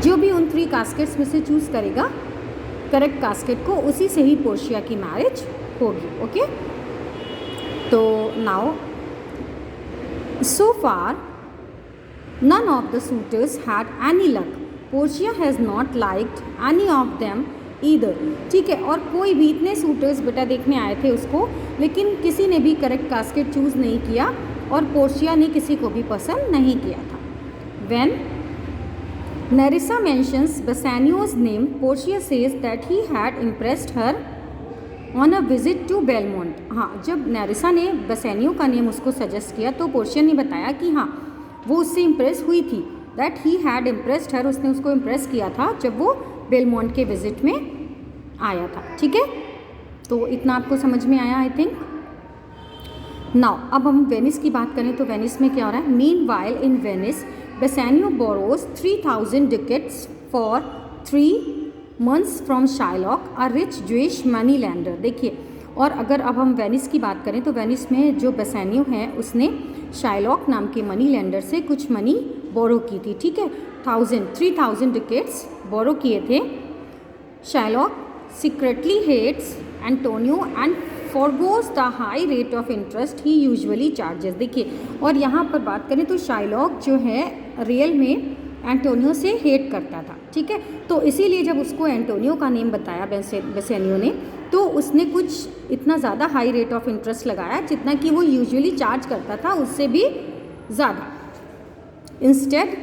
जो भी उन 3 कास्केट्स में से चूज़ करेगा करेक्ट कास्केट को, उसी से ही पोर्शिया की मैरिज होगी। ओके, तो now so far none of the suitors had any luck. Portia has not liked any of them either. ठीक है, और कोई भी, इतने सूटर्स बेटा देखने आए थे उसको, लेकिन किसी ने भी करेक्ट कास्केट चूज़ नहीं किया और पोर्शिया ने किसी को भी पसंद नहीं किया था। When Nerissa mentions Bassanio's name, Portia says that he had impressed her on a visit to Belmont. हाँ, जब नेरिसा ने बसैनियो का नेम उसको सजेस्ट किया तो पोर्शिया ने बताया कि हाँ वो उससे इम्प्रेस हुई थी, दैट ही हैड इम्प्रेस्ड हर, उसने उसको इम्प्रेस किया था जब वो बेलमोंट के विजिट में आया था। ठीक है, तो इतना आपको समझ में आया आई थिंक। नाउ अब हम वेनिस की बात करें तो वेनिस में क्या हो रहा है। Meanwhile in Venice Bassanio borrows 3000 ducats for 3 months from Shylock a rich Jewish money lender. देखिए, और अगर अब हम वेनिस की बात करें तो वेनिस में जो बेसानियो है उसने शाइलॉक नाम के मनी लैंडर से कुछ मनी बोरो की थी। ठीक है, 3000 ducats बोरो किए थे। Shylock secretly hates Antonio and forgoes the high rate of interest he usually charges. देखिए, और यहाँ पर बात करें तो शाइलॉक जो है रियल में एंटोनियो से हेट करता था। ठीक है, तो इसीलिए जब उसको एंटोनियो का नेम बताया बेसानियो ने, तो उसने कुछ इतना ज़्यादा हाई रेट ऑफ इंटरेस्ट लगाया जितना कि वो यूजुअली चार्ज करता था, उससे भी ज़्यादा। Instead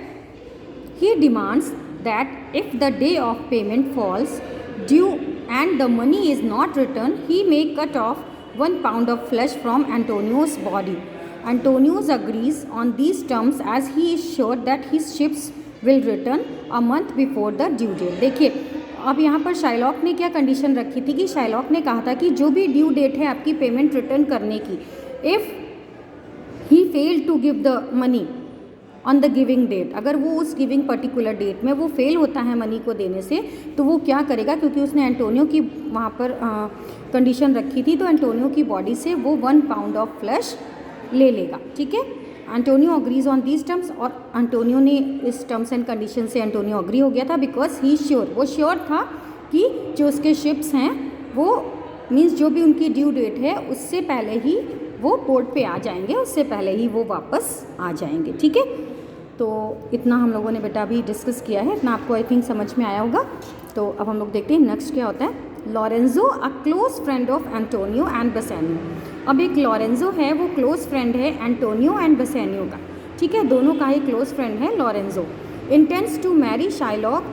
he demands that if the day of payment falls due and the money is not return he may cut off 1 pound of flesh from Antonio's body. Antonio agrees on these terms as he is sure that his ships will return a month before the due date. देखिए, अब यहाँ पर Shylock ने क्या condition रखी थी कि Shylock ने कहा था कि जो भी ड्यू डेट है आपकी पेमेंट रिटर्न करने की, if he fail to give the money on the giving date, अगर वो उस गिविंग पर्टिकुलर डेट में वो फेल होता है मनी को देने से, तो वो क्या करेगा, क्योंकि उसने एंटोनियो की वहाँ पर कंडीशन रखी थी, तो एंटोनियो की बॉडी से वो 1 pound ऑफ फ्लैश ले लेगा। ठीक है, Antonio agrees on these terms, और एंटोनियो ने इस टर्म्स एंड कंडीशन से एंटोनियो अग्री हो गया था बिकॉज ही श्योर, वो श्योर था कि जो उसके शिप्स हैं वो मीन्स जो भी उनकी ड्यू डेट है उससे पहले ही वो पोर्ट पे आ जाएंगे, उससे पहले ही वो वापस आ जाएंगे। ठीक है, तो इतना हम लोगों ने बेटा अभी डिस्कस किया है, इतना आपको आई थिंक समझ में आया होगा। तो अब हम लोग देखते हैं नेक्स्ट क्या होता है। Lorenzo a close friend of Antonio and Bassanio. अब एक लॉरेंजो है, वो क्लोज फ्रेंड है एंटोनियो एंड बेसानियो का। ठीक है, दोनों का ही क्लोज फ्रेंड है Lorenzo. Intends to marry Shylock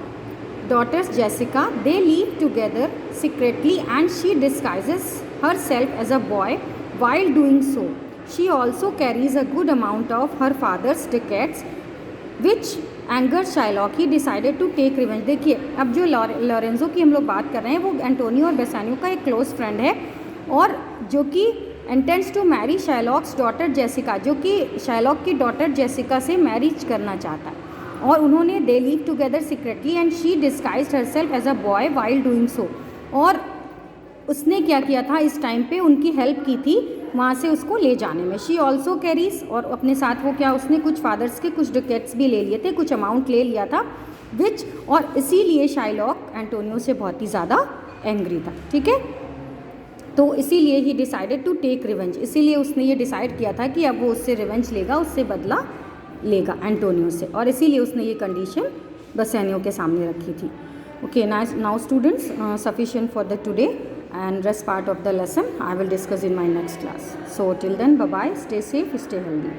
daughters Jessica. They live together secretly and she disguises herself as a boy while doing so. She also carries a good amount of her father's ducats which anger Shylock. He decided to take revenge. देखिए, अब जो Lorenzo की हम लोग बात कर रहे हैं वो एंटोनियो और बेसानियो का एक क्लोज फ्रेंड है और जो कि intends to marry Shylock's daughter Jessica, जो कि शाइलॉक की डॉटर जेसिका से मैरिज करना चाहता है। और उन्होंने they live together secretly and she disguised herself as a boy while doing so. और उसने क्या किया था, इस टाइम पे उनकी हेल्प की थी वहाँ से उसको ले जाने में। शी ऑल्सो कैरीज, और अपने साथ वो क्या, उसने कुछ फादर्स के कुछ डिकेट्स भी ले लिए थे, कुछ अमाउंट ले लिया था विच, और इसीलिए शाइलॉक एंटोनियो से बहुत ही ज़्यादा एंग्री था। ठीक है, तो इसीलिए he decided to take revenge, इसीलिए उसने ये डिसाइड किया था कि अब वो उससे रिवेंज लेगा, उससे बदला लेगा एंटोनियो से, और इसीलिए उसने ये कंडीशन बेसानियो के सामने रखी थी। Okay, now students, sufficient for the today and rest part of the lesson I will discuss in my next class. So till then, bye bye, stay safe, stay healthy.